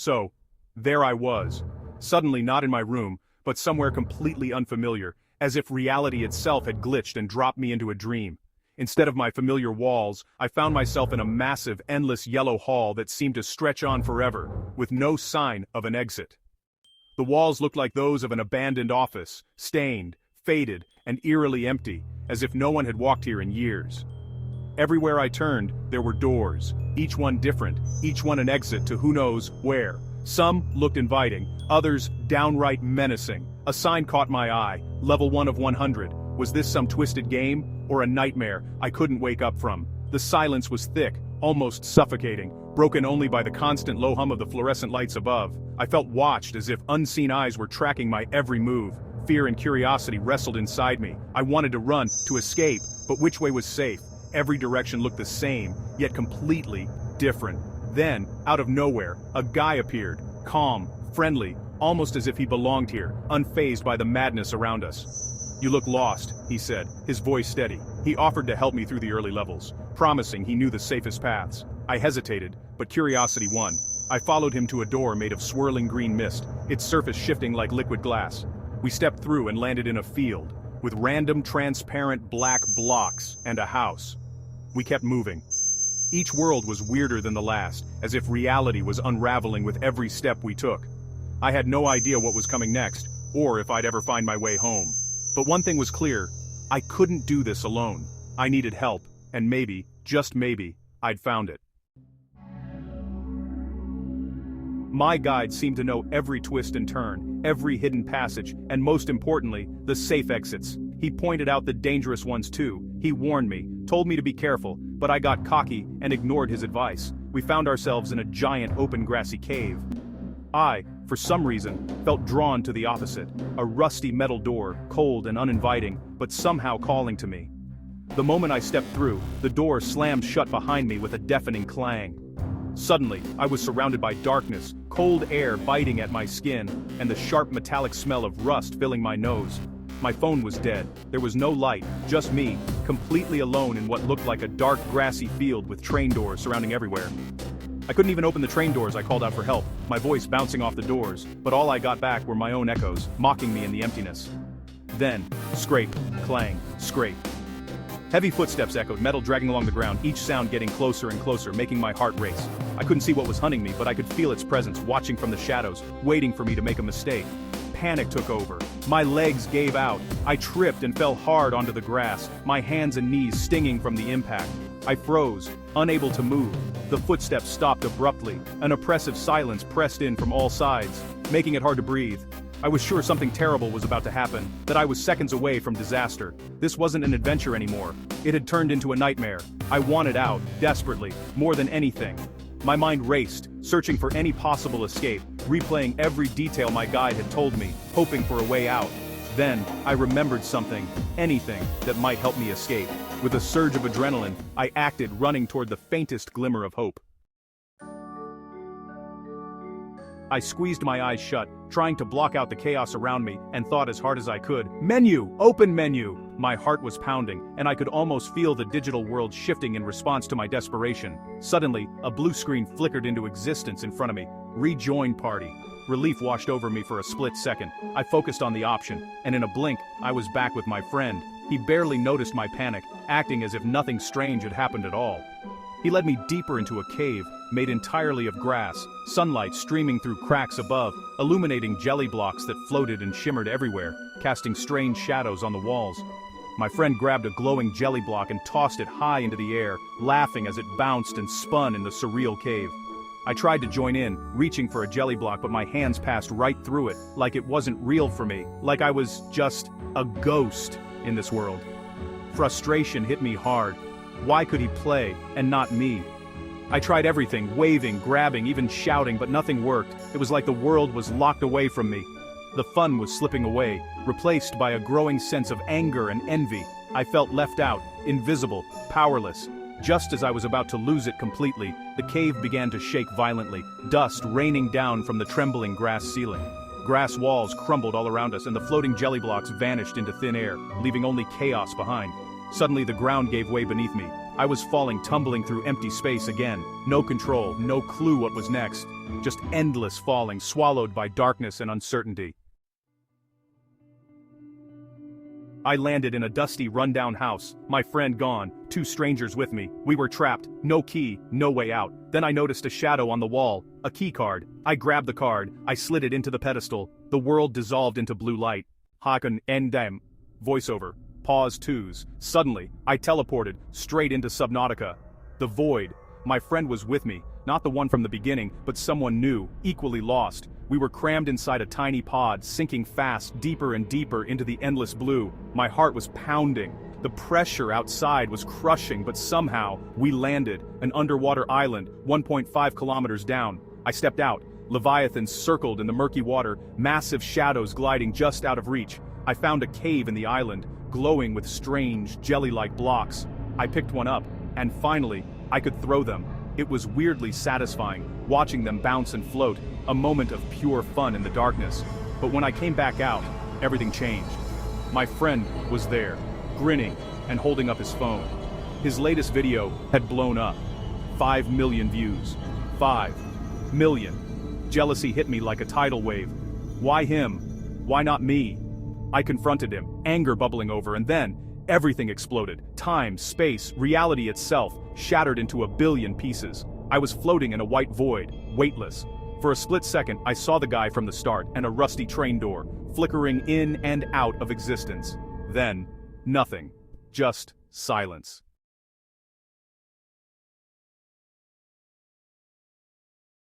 So, there I was. Suddenly not in my room, but somewhere completely unfamiliar, as if reality itself had glitched and dropped me into a dream. Instead of my familiar walls, I found myself in a massive, endless yellow hall that seemed to stretch on forever, with no sign of an exit. The walls looked like those of an abandoned office, stained, faded, and eerily empty, as if no one had walked here in years. Everywhere I turned, there were doors, each one different, each one an exit to who knows where. Some looked inviting, others downright menacing. A sign caught my eye, level 1 of 100. Was this some twisted game, or a nightmare I couldn't wake up from? The silence was thick, almost suffocating, broken only by the constant low hum of the fluorescent lights above. I felt watched as if unseen eyes were tracking my every move. Fear and curiosity wrestled inside me. I wanted to run, to escape, but which way was safe? Every direction looked the same, yet completely different. Then, out of nowhere, a guy appeared, calm, friendly, almost as if he belonged here, unfazed by the madness around us. "You look lost," he said, his voice steady. He offered to help me through the early levels, promising he knew the safest paths. I hesitated, but curiosity won. I followed him to a door made of swirling green mist, its surface shifting like liquid glass. We stepped through and landed in a field, with random transparent black blocks and a house. We kept moving. Each world was weirder than the last, as if reality was unraveling with every step we took. I had no idea what was coming next, or if I'd ever find my way home. But one thing was clear, I couldn't do this alone. I needed help, and maybe, just maybe, I'd found it. My guide seemed to know every twist and turn, every hidden passage, and most importantly, the safe exits. He pointed out the dangerous ones too. He warned me, told me to be careful, but I got cocky and ignored his advice. We found ourselves in a giant open grassy cave. I, for some reason, felt drawn to the opposite, a rusty metal door, cold and uninviting, but somehow calling to me. The moment I stepped through, the door slammed shut behind me with a deafening clang. Suddenly, I was surrounded by darkness, cold air biting at my skin, and the sharp metallic smell of rust filling my nose. My phone was dead. There was no light, just me, completely alone in what looked like a dark grassy field with train doors surrounding everywhere. I couldn't even open the train doors. I called out for help, my voice bouncing off the doors, but all I got back were my own echoes, mocking me in the emptiness. Then, scrape, clang, scrape. Heavy footsteps echoed, metal dragging along the ground, each sound getting closer and closer, making my heart race. I couldn't see what was hunting me, but I could feel its presence, watching from the shadows, waiting for me to make a mistake. Panic took over. My legs gave out. I tripped and fell hard onto the grass, my hands and knees stinging from the impact. I froze, unable to move. The footsteps stopped abruptly. An oppressive silence pressed in from all sides, making it hard to breathe. I was sure something terrible was about to happen, that I was seconds away from disaster. This wasn't an adventure anymore. It had turned into a nightmare. I wanted out, desperately, more than anything. My mind raced, searching for any possible escape, replaying every detail my guide had told me, hoping for a way out. Then, I remembered something, anything, that might help me escape. With a surge of adrenaline, I acted, running toward the faintest glimmer of hope. I squeezed my eyes shut, trying to block out the chaos around me, and thought as hard as I could. Menu! Open menu! My heart was pounding, and I could almost feel the digital world shifting in response to my desperation. Suddenly, a blue screen flickered into existence in front of me. Rejoin party. Relief washed over me for a split second. I focused on the option, and in a blink, I was back with my friend. He barely noticed my panic, acting as if nothing strange had happened at all. He led me deeper into a cave, made entirely of grass, sunlight streaming through cracks above, illuminating jelly blocks that floated and shimmered everywhere, casting strange shadows on the walls. My friend grabbed a glowing jelly block and tossed it high into the air, laughing as it bounced and spun in the surreal cave. I tried to join in, reaching for a jelly block, but my hands passed right through it, like it wasn't real for me, like I was just a ghost in this world. Frustration hit me hard. Why could he play, and not me? I tried everything, waving, grabbing, even shouting, but nothing worked. It was like the world was locked away from me. The fun was slipping away, replaced by a growing sense of anger and envy. I felt left out, invisible, powerless. Just as I was about to lose it completely, the cave began to shake violently, dust raining down from the trembling grass ceiling. Grass walls crumbled all around us, and the floating jelly blocks vanished into thin air, leaving only chaos behind. Suddenly the ground gave way beneath me. I was falling, tumbling through empty space again. No control, no clue what was next. Just endless falling, swallowed by darkness and uncertainty. I landed in a dusty, rundown house. My friend gone, 2 strangers with me. We were trapped, no key, no way out. Then I noticed a shadow on the wall, a key card. I grabbed the card, I slid it into the pedestal. The world dissolved into blue light. Hakan endem. Voiceover. Pause 2s. Suddenly, I teleported, straight into Subnautica. The void. My friend was with me, not the one from the beginning, but someone new, equally lost. We were crammed inside a tiny pod, sinking fast, deeper and deeper into the endless blue. My heart was pounding. The pressure outside was crushing, but somehow, we landed, an underwater island, 1.5 kilometers down. I stepped out. Leviathans circled in the murky water, massive shadows gliding just out of reach. I found a cave in the island, glowing with strange, jelly-like blocks. I picked one up, and finally, I could throw them. It was weirdly satisfying, watching them bounce and float, a moment of pure fun in the darkness. But when I came back out, everything changed. My friend was there, grinning and holding up his phone. His latest video had blown up. 5 million views. 5 million. Jealousy hit me like a tidal wave. Why him? Why not me? I confronted him, anger bubbling over, and then, everything exploded. Time, space, reality itself, shattered into a billion pieces. I was floating in a white void, weightless. For a split second, I saw the guy from the start and a rusty train door, flickering in and out of existence. Then, nothing. Just silence.